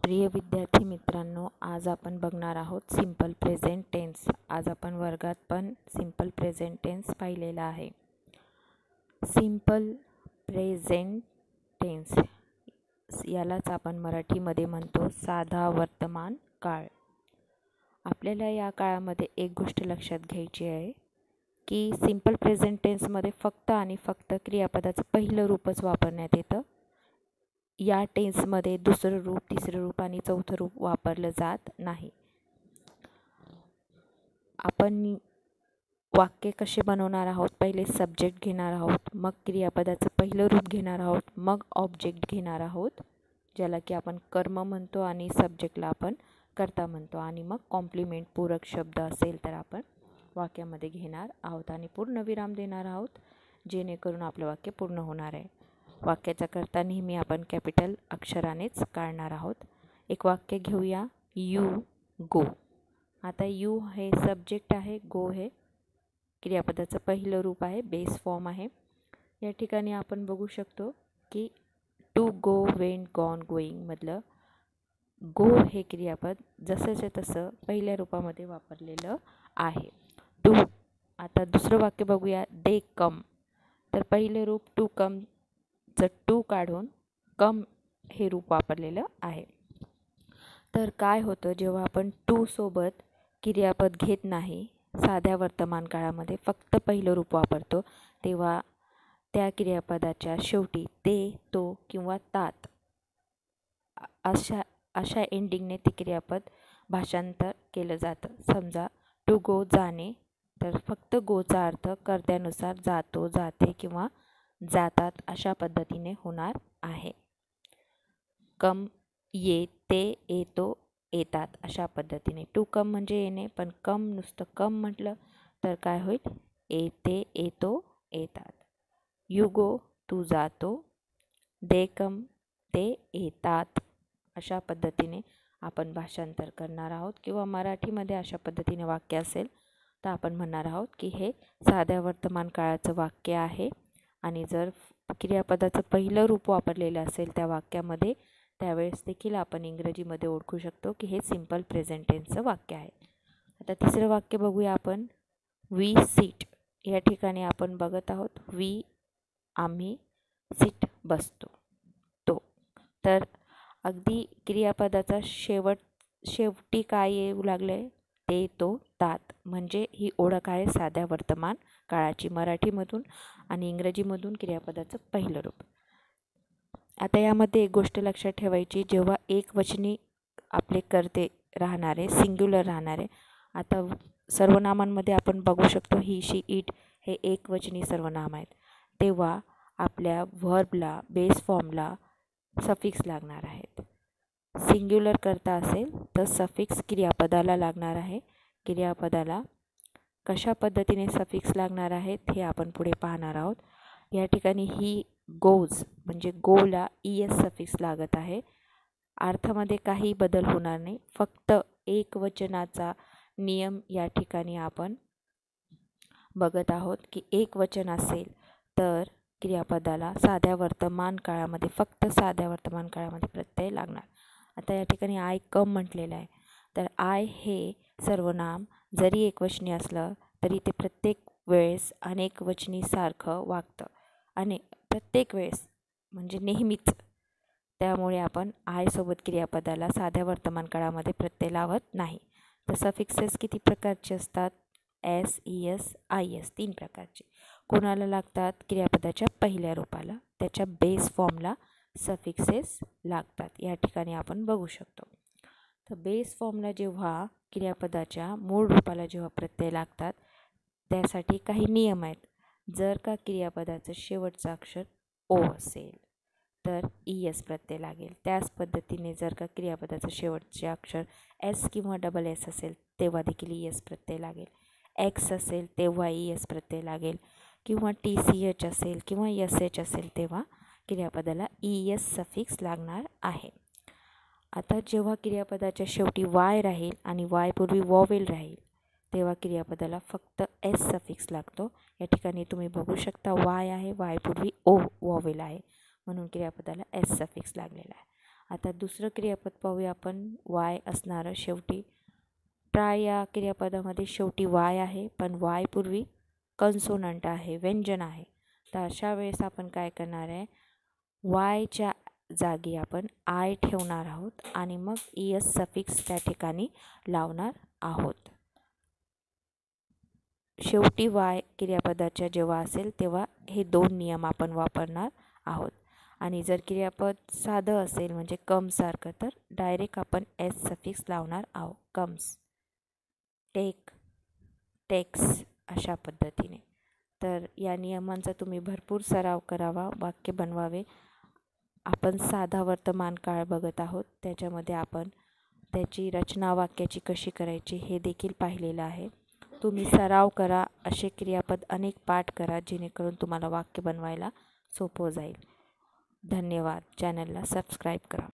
प्रिय विद्यार्थी मित्रांनो, आज आपण बघणार आहोत सिंपल प्रेझेंट टेन्स। आज आपण वर्गात पण सिंपल प्रेझेंट टेन्स पाहिलेला आहे। सिंपल प्रेझेंट टेन्स यालाच आपण मराठीमध्ये म्हणतो साधा वर्तमान काळ। आपल्याला या काळामध्ये एक गोष्ट लक्षात घ्यायची आहे की सिंपल प्रेझेंट टेन्समध्ये फक्त आणि फक्त क्रियापदाचं पहिलं रूपच वापरण्यात येतं। या टेन्समध्ये दुसरं रूप, तिसरं रूप आणि चौथं रूप वापरलं जात नाही। आपण वाक्य कसे बनवणार आहोत, पहिले सब्जेक्ट घेणार आहोत, मग क्रियापदाचं पहिलं रूप घेणार आहोत, मग ऑब्जेक्ट घेणार आहोत ज्याला की आपण कर्म म्हणतो आणि सब्जेक्टला आपण कर्ता म्हणतो, आणि मग कॉम्प्लिमेंट पूरक शब्द असेल तर आपण वाक्यामध्ये घेणार आहोत आणि पूर्णविराम देणार आहोत जेणेकरून आपलं वाक्य पूर्ण होणार आहे। वाक्याचा कर्ता नेहमी आपण कॅपिटल अक्षरानेच काढणार आहोत। एक वाक्य घेऊया, यू गो। आता यू हे सब्जेक्ट आहे, गो हे क्रियापदाचं पहिलं रूप आहे, बेस फॉर्म आहे। या ठिकाणी आपण बघू शकतो की to go, went, gone, going मधलं गो हे क्रियापद जसंच्या तसं पहिल्या रूपामध्ये वापरलेलं आहे, टू। आता दुसरं वाक्य बघूया, दे कम। तर पहिलं रूप टू कम टू काढून कम हे रूप वापरलेलं आहे। तर काय होतं, जेव्हा आपण टू सोबत क्रियापद घेत नाही, साध्या वर्तमान काळामध्ये फक्त पहिलं रूप वापरतो, तेव्हा त्या क्रियापदाच्या शेवटी ते, तो किंवा तात अशा एंडिंगने ते क्रियापद भाषांतर केलं जातं। समजा टू गो जाणे, तर फक्त गोचा अर्थ कर्त्यानुसार जातो, जाते किंवा जातात अशा पद्धतीने होणार आहे। कम येते, येतो, येतात अशा पद्धतीने। टू कम म्हणजे येणे, पण कम नुसतं कम म्हटलं तर काय होईल, येते, येतो, येतात। यू गो तू जातो, दे कम ते येतात अशा पद्धतीने आपण भाषांतर करणार आहोत, किंवा मराठीमध्ये अशा पद्धतीने वाक्य असेल तर आपण म्हणणार आहोत की हे साध्या वर्तमान काळाचं वाक्य आहे। आणि जर क्रियापदाचं पहिलं रूप वापरलेलं असेल त्या वाक्यामध्ये, त्यावेळेस देखील आपण इंग्रजीमध्ये ओळखू शकतो की हे सिंपल प्रेझेंट टेन्सचं वाक्य आहे। आता तिसरं वाक्य बघूया आपण, वी सीट। या ठिकाणी आपण बघत आहोत वी आम्ही, सीट बसतो, तो। तर अगदी क्रियापदाचा शेवटी काय येऊ लागले, ते, तो, तात, म्हणजे ही ओळख आहे साध्या वर्तमान काळाची मराठीमधून, आणि इंग्रजीमधून क्रियापदाचं पहिलं रूप। आता यामध्ये एक गोष्ट लक्षात ठेवायची, जेव्हा एकवचनी आपले कर्ते राहणारे, सिंग्युलर राहणारे, आता सर्वनामांमध्ये आपण बघू शकतो ही, शी, इट हे एकवचनी सर्वनाम आहेत, तेव्हा आपल्या व्हर्बला, बेस फॉर्मला सफिक्स लागणार आहेत। सिंग्युलर कर्ता असेल तर सफिक्स क्रियापदाला लागणार आहे। क्रियापदाला कशा पद्धतीने सफिक्स लागणार आहेत हे आपण पुढे पाहणार आहोत। या ठिकाणी ही गोज म्हणजे गोला ईएस सफिक्स लागत आहे। अर्थामध्ये काही बदल होणार नाही, फक्त एकवचनाचा नियम या ठिकाणी आपण बघत आहोत की एकवचन असेल तर क्रियापदाला साध्या वर्तमान काळामध्ये, फक्त साध्या वर्तमान काळामध्ये प्रत्यय लागणार। आता या ठिकाणी आय कम म्हटलेलं आहे, तर आय हे सर्वनाम जरी एकवचनी असलं तरी ते प्रत्येक वेळेस अनेकवचनी सारखं वागतं, आणि प्रत्येक वेळेस म्हणजे नेहमीच, त्यामुळे आपण आय सोबत क्रियापदाला साध्या वर्तमान काळामध्ये प्रत्यय लावत नाही। तर सफिक्सेस किती प्रकारचे असतात, एस, ईएस, आयएस, 3 प्रकारचे। कोणाला लागतात, क्रियापदाच्या पहिल्या रूपाला, त्याच्या बेस फॉर्मला सफिक्सेस लागतात। या ठिकाणी आपण बघू शकतो। तर बेस फॉर्मला जेव्हा क्रियापदाच्या मूळ रूपाला जेव्हा प्रत्यय लागतात, त्यासाठी काही नियम आहेत। जर का क्रियापदाचं शेवटचं अक्षर ओ असेल तर ईएस प्रत्यय लागेल। त्याच पद्धतीने जर का क्रियापदाचं शेवटचे अक्षर एस किंवा डबल एस असेल तेव्हा देखील ईएस प्रत्यय लागेल। एक्स असेल तेव्हा ईएस प्रत्यय लागेल, किंवा TCH असेल किंवा SH असेल तेव्हा क्रियापदाला ईएस सफिक्स लागणार आहे। आता जेव्हा क्रियापदाच्या शेवटी वाय राहील आणि वाय पूर्वी वॉवेल राहील, तेव्हा क्रियापदाला फक्त एस सफिक्स लागतो। या ठिकाणी तुम्ही बघू शकता वाय आहे, वाय पूर्वी ओ वॉवेल आहे, म्हणून क्रियापदाला एस सफिक्स लागलेला आहे। आता दुसरं क्रियापद पाहूया आपण, वाय असणारं शेवटी. ट्राय या क्रियापदामध्ये शेवटी वाय आहे, पण वाय पूर्वी कन्सोनंट आहे, व्यंजन आहे. तर अशा वेळेस आपण काय करणार आहे, वायच्या जागी आपण आय ठेवणार आहोत आणि मग ES सफिक्स त्या ठिकाणी लावणार आहोत. शेवटी वाय क्रियापदाच्या जेव्हा असेल तेव्हा हे 2 नियम आपण वापरणार आहोत. आणि जर क्रियापद साधं असेल म्हणजे कमसारखं, तर डायरेक्ट आपण एस सफिक्स लावणार आहोत. कम्स, टेक, टेक्स अशा पद्धतीने. तर या नियमांचा तुम्ही भरपूर सराव करावा, वाक्य बनवावे. आपण साधा वर्तमान काळ बघत आहोत, त्याच्यामध्ये आपण त्याची रचना वाक्याची कशी करायची हे देखील पाहिलेलं आहे. तुम्ही सराव करा, असे क्रियापद अनेक पाठ करा, जेणेकरून तुम्हाला वाक्य बनवायला सोपं जाईल. धन्यवाद. चॅनलला सबस्क्राईब करा.